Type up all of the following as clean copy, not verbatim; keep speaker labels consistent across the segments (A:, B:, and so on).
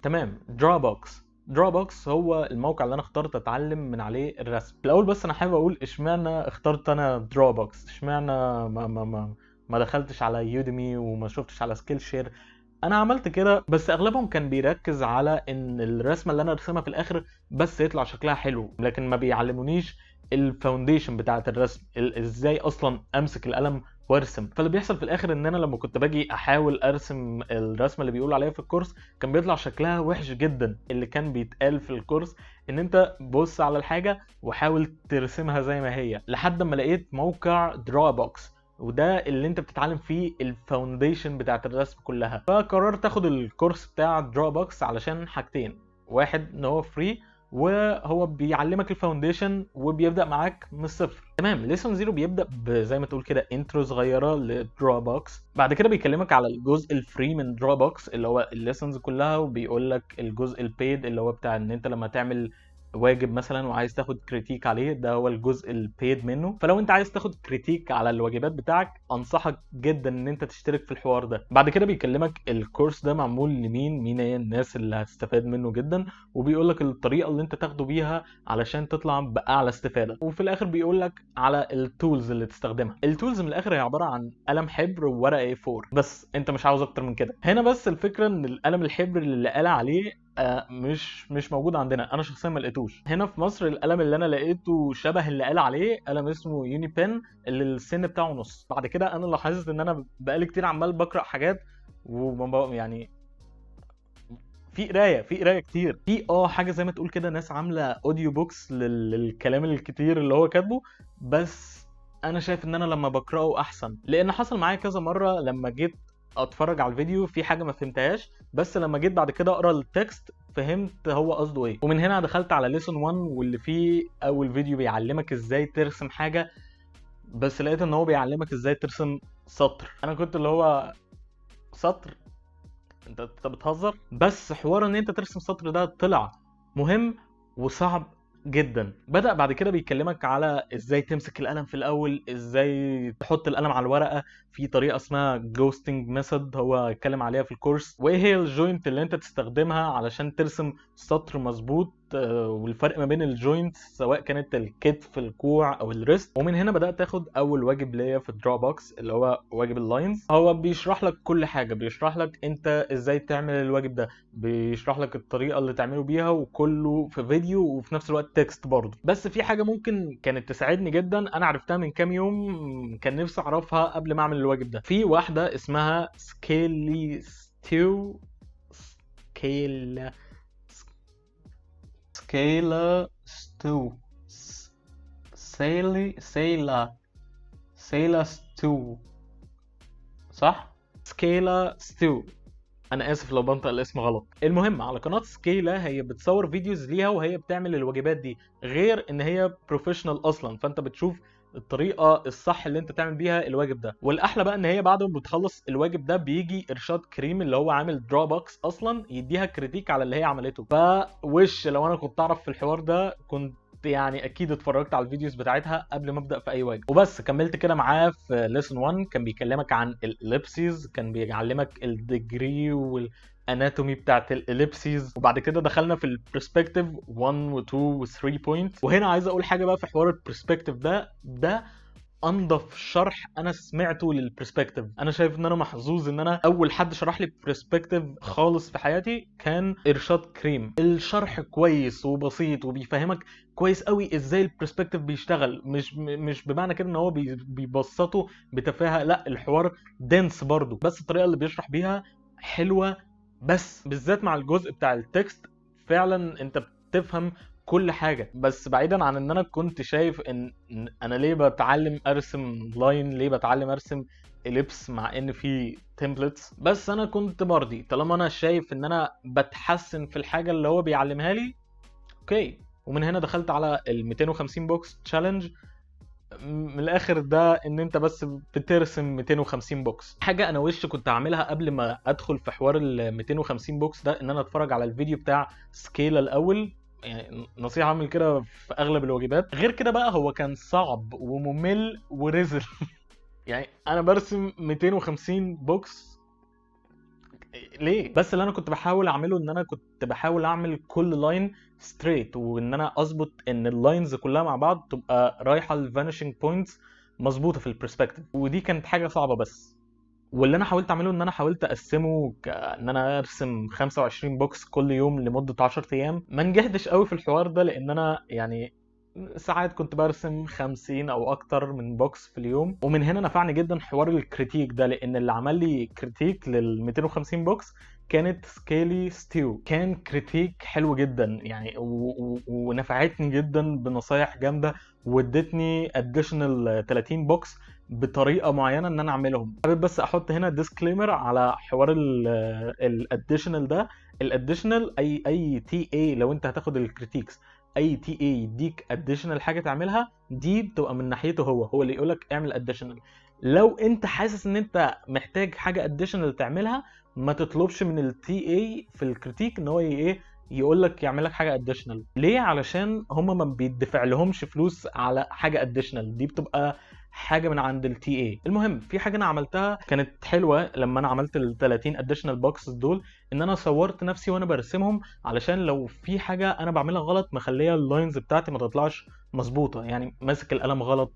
A: تمام. دروبوكس هو الموقع اللي انا اخترت اتعلم من عليه الرسم. الاول بس انا حابب اقول اشمعنى اخترت انا دروبوكس، اشمعنى ما دخلتش على يوديمي وما شفتش على سكيل شير. انا عملت كده بس اغلبهم كان بيركز على ان الرسمه اللي انا ارسمها في الاخر بس يطلع شكلها حلو، لكن ما بيعلمونيش الفاونديشن بتاعه الرسم، ازاي اصلا امسك القلم وارسم. فاللي بيحصل في الاخر ان انا لما كنت باجي احاول ارسم الرسمه اللي بيقولوا عليها في الكورس كان بيطلع شكلها وحش جدا. اللي كان بيتقال في الكورس ان انت بص على الحاجه وحاول ترسمها زي ما هي، لحد ما لقيت موقع دروبوكس، وده اللي انت بتتعلم فيه الفاونديشن بتاعت الرسم كلها. فقررت اخد الكورس بتاع دروبوكس علشان حاجتين: واحد ان هو فري، وهو بيعلمك الفاونديشن وبيبدا معاك من الصفر. تمام. ليسون زيرو بيبدا زي ما تقول كده انترو صغيره لدروبوكس، بعد كده بيكلمك على الجزء الفري من دروبوكس اللي هو الليسونز كلها، وبيقول لك الجزء البيد اللي هو بتاع ان انت لما تعمل واجب مثلا وعايز تاخد كريتيك عليه، ده هو الجزء البيد منه. فلو انت عايز تاخد كريتيك على الواجبات بتاعك انصحك جدا ان انت تشترك في الحوار ده. بعد كده بيكلمك الكورس ده معمول لمين، مين هي الناس اللي هتستفاد منه جدا، وبيقول لك الطريقه اللي انت تاخده بيها علشان تطلع باعلى استفاده. وفي الاخر بيقول لك على التولز اللي تستخدمها. التولز من الاخر هي عباره عن قلم حبر وورقه A4 بس، انت مش عاوز اكتر من كده. هنا بس الفكره ان القلم الحبر اللي قال عليه مش موجود عندنا، انا شخصيا ما لقيتوش هنا في مصر. القلم اللي انا لقيته شبه اللي قال عليه قلم اسمه يوني بين اللي السن بتاعه نص. بعد كده انا لاحظت ان انا بقالي كتير عمال بقرا حاجات يعني في قرايه كتير، في حاجه زي ما تقول كده ناس عامله اوديو بوكس للكلام الكتير اللي هو كاتبه، بس انا شايف ان انا لما بقراه احسن. لان حصل معايا كذا مره لما جيت اتفرج على الفيديو في حاجه ما فهمتهاش، بس لما جيت بعد كده اقرا التكست فهمت هو قصده ايه. ومن هنا دخلت على ليسون 1 واللي فيه اول فيديو بيعلمك ازاي ترسم حاجه، بس لقيت ان هو بيعلمك ازاي ترسم سطر. انا كنت اللي هو سطر؟ انت بتهزر. بس حوار ان انت ترسم سطر ده طلع مهم وصعب جدا. بدأ بعد كده بيكلمك على ازاي تمسك القلم في الاول، ازاي تحط القلم على الورقه في طريقه اسمها جوستنج ميثود هو اتكلم عليها في الكورس، وايه هي الجوينت اللي انت تستخدمها علشان ترسم سطر مظبوط، والفرق ما بين الجوينت سواء كانت الكتف الكوع او الريست. ومن هنا بدات اخد اول واجب ليا في الدروبوكس اللي هو واجب اللاينز. هو بيشرح لك كل حاجه، بيشرح لك انت ازاي تعمل الواجب ده، بيشرح لك الطريقه اللي تعمله بيها، وكله في فيديو وفي نفس الوقت تكست برضه. بس في حاجه ممكن كانت تساعدني جدا انا عرفتها من كام يوم، كان نفسي اعرفها قبل ما اعمل الواجب ده. في واحده اسمها سكيلا ستو سيلا ستو، صح؟ سكيلا ستو. انا اسف لو بنطق الاسم غلط. المهم على قناه سكيلا هي بتصور فيديوز ليها وهي بتعمل الواجبات دي، غير ان هي بروفيشنال اصلا، فانت بتشوف الطريقه الصح اللي انت تعمل بيها الواجب ده. والاحلى بقى ان هي بعد ما بتخلص الواجب ده بيجي ارشاد كريم اللي هو عامل دروبوكس اصلا يديها كريتيك على اللي هي عملته. فوش لو انا كنت اعرف في الحوار ده كنت يعني اكيد اتفرجت على الفيديوز بتاعتها قبل ما ابدا في اي واجب. وبس كملت كده معاه في ليسون 1، كان بيكلمك عن الاليبسيز، كان بيعلمك الديجري والاناتومي بتاعت الاليبسيز. وبعد كده دخلنا في البرسبكتيف 1 و2 و3 بوينت. وهنا عايز اقول حاجه بقى في حوار البرسبكتيف ده انضف شرح انا سمعته للبرسبكتيف. انا شايف ان انا محظوظ ان انا اول حد شرح لي برسبكتيف خالص في حياتي كان ارشاد كريم. الشرح كويس وبسيط وبيفهمك كويس قوي ازاي البرسبكتيف بيشتغل، مش بمعنى كده ان هو بيبسطه بتفاهه، لا الحوار دنس برضو، بس الطريقه اللي بيشرح بيها حلوه. بس بالذات مع الجزء بتاع التكست فعلا انت بتفهم كل حاجه. بس بعيدا عن ان انا كنت شايف ان انا ليه بتعلم ارسم لاين، ليه بتعلم ارسم اليبس مع ان في تمبلتس، بس انا كنت مرضي طالما انا شايف ان انا بتحسن في الحاجه اللي هو بيعلمها لي. اوكي. ومن هنا دخلت على ال 250 بوكس تشالنج. من الاخر ده ان انت بس بترسم 250 بوكس. حاجه انا وش كنت اعملها قبل ما ادخل في حوار ال 250 بوكس ده ان انا اتفرج على الفيديو بتاع سكيلا الاول، يعني نصيحه اعمل كده في اغلب الواجبات. غير كده بقى هو كان صعب وممل ورزل يعني انا برسم 250 بوكس ليه؟ بس اللي انا كنت بحاول اعمله ان انا كنت بحاول اعمل كل لاين ستريت، وان انا اظبط ان اللاينز كلها مع بعض تبقى رايحه للفانيشنج بوينتس مظبوطه في البرسبكتيف، ودي كانت حاجه صعبه. بس واللي انا حاولت اعمله ان انا حاولت اقسمه ان انا ارسم 25 بوكس كل يوم لمده 10 ايام. ما نجحتش قوي في الحوار ده، لان انا يعني ساعات كنت برسم 50 او اكتر من بوكس في اليوم. ومن هنا نفعني جدا حوار الكريتيك ده، لان اللي عمل لي كريتيك لل 250 بوكس كانت سكيلي ستيو. كان كريتيك حلو جدا يعني، ونفعتني جدا بنصايح جامده، وادتني اديشنال 30 بوكس بطريقه معينه ان انا اعملهم. حابب بس احط هنا ديسكليمر على حوار الاديشنال ده. الاديشنال اي تي اي، لو انت هتاخد الكريتيكس اي تي اي يديك اديشنال حاجه تعملها، دي بتبقى من ناحيته، هو اللي يقولك اعمل اديشنال. لو انت حاسس ان انت محتاج حاجه اديشنال تعملها، ما تطلبش من التي اي في الكريتيك ان هو ايه يقول لك يعمل لك حاجه اديشنال. ليه؟ علشان هم ما بيدفع لهمش فلوس على حاجه اديشنال، دي بتبقى حاجه من عند التي اي. المهم، في حاجه انا عملتها كانت حلوه لما انا عملت ال 30 اديشنال بوكسز دول، ان انا صورت نفسي وانا برسمهم، علشان لو في حاجه انا بعملها غلط مخليه اللاينز بتاعتي ما تطلعش مظبوطه، يعني ماسك القلم غلط،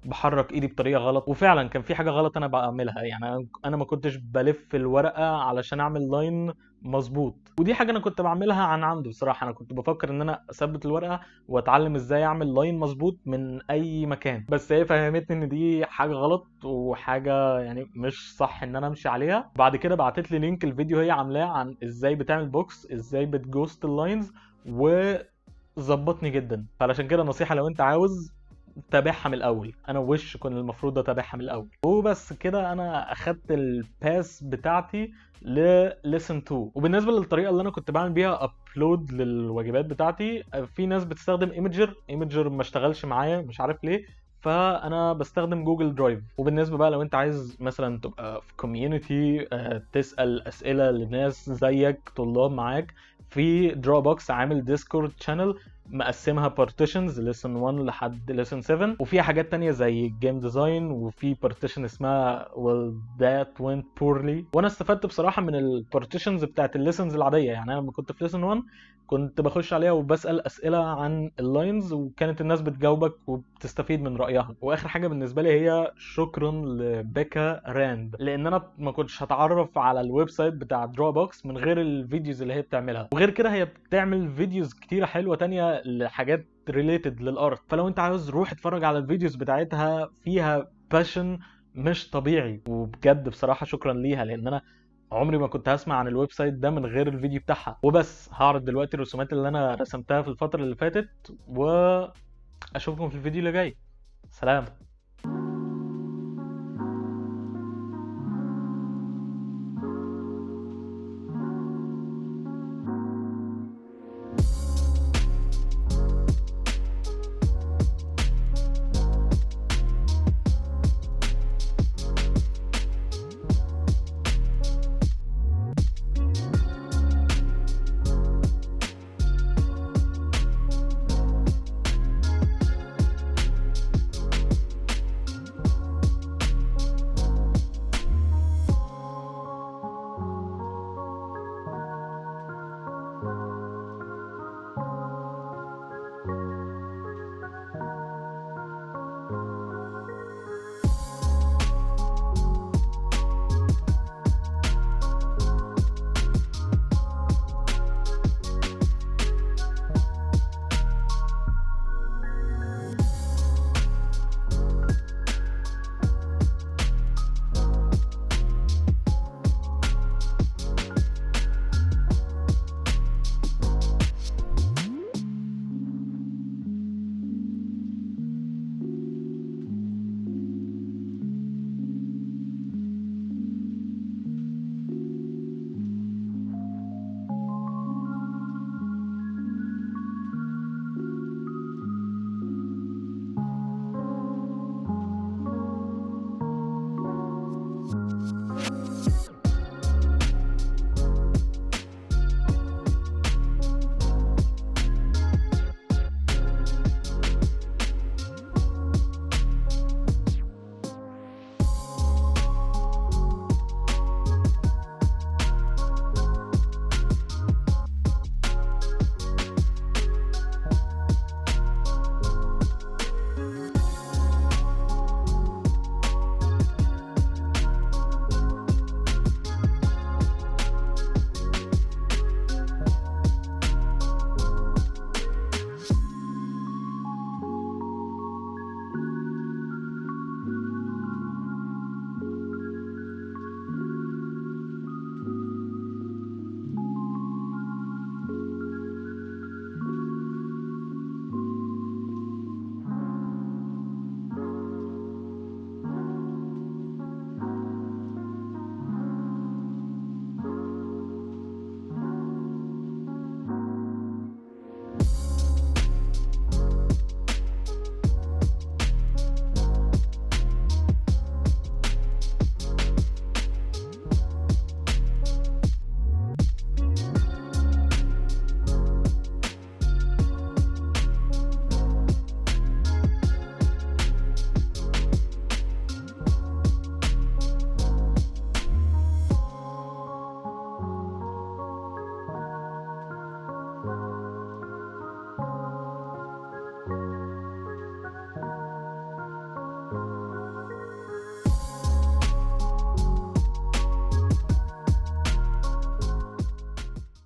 A: بحرك ايدي بطريقه غلط. وفعلا كان في حاجه غلط انا بعملها، يعني انا ما كنتش بلف الورقه علشان اعمل لاين مظبوط. ودي حاجه انا كنت بعملها عن عمد بصراحه. انا كنت بفكر ان انا اثبت الورقه واتعلم ازاي اعمل لاين مظبوط من اي مكان، بس هي فهمتني ان دي حاجه غلط وحاجه يعني مش صح ان انا امشي عليها. بعد كده بعتت لي لينك الفيديو هي عاملاه عن ازاي بتعمل بوكس، ازاي بتجوست اللاينز، وظبطني جدا. فعلشان كده نصيحه، لو انت عاوز تابعها من الاول، انا وش كنت المفروض اتابعها من الاول. وبس كده انا اخدت الباس بتاعتي لليسن 2. وبالنسبه للطريقه اللي انا كنت بعمل بيها ابلود للواجبات بتاعتي، في ناس بتستخدم ايمجر ما اشتغلش معايا مش عارف ليه، فانا بستخدم جوجل درايف. وبالنسبه بقى لو انت عايز مثلا تبقى في كوميونتي تسال اسئله لناس زيك طلاب معاك، في دروبوكس عامل ديسكورد شانل مقسمها بارتيشنز ليسن 1 لحد ليسن 7، وفيها حاجات تانية زي جيم ديزاين، وفي بارتيشن اسمها well that went poorly. وانا استفدت بصراحة من البارتيشنز بتاعت الليسنز العادية. يعني انا لما كنت في ليسن 1 كنت بخش عليها وبسأل اسئلة عن اللاينز، وكانت الناس بتجاوبك وبتستفيد من رأيها. واخر حاجة بالنسبة لي هي شكرا لبيكا راند، لان انا ما كنتش هتعرف على الويب سايت بتاع دروبوكس من غير الفيديوز اللي هي بتعملها. وغير كده هي بتعمل فيديوز كتيرة حلوة تانية لحاجات ريليتد للارت، فلو انت عاوز روح اتفرج على الفيديوز بتاعتها، فيها باشن مش طبيعي. وبجد بصراحة شكرا ليها، لان انا عمري ما كنت هسمع عن الويب سايت ده من غير الفيديو بتاعها. وبس هعرض دلوقتي الرسومات اللي انا رسمتها في الفترة اللي فاتت، واشوفكم في الفيديو اللي جاي. سلام.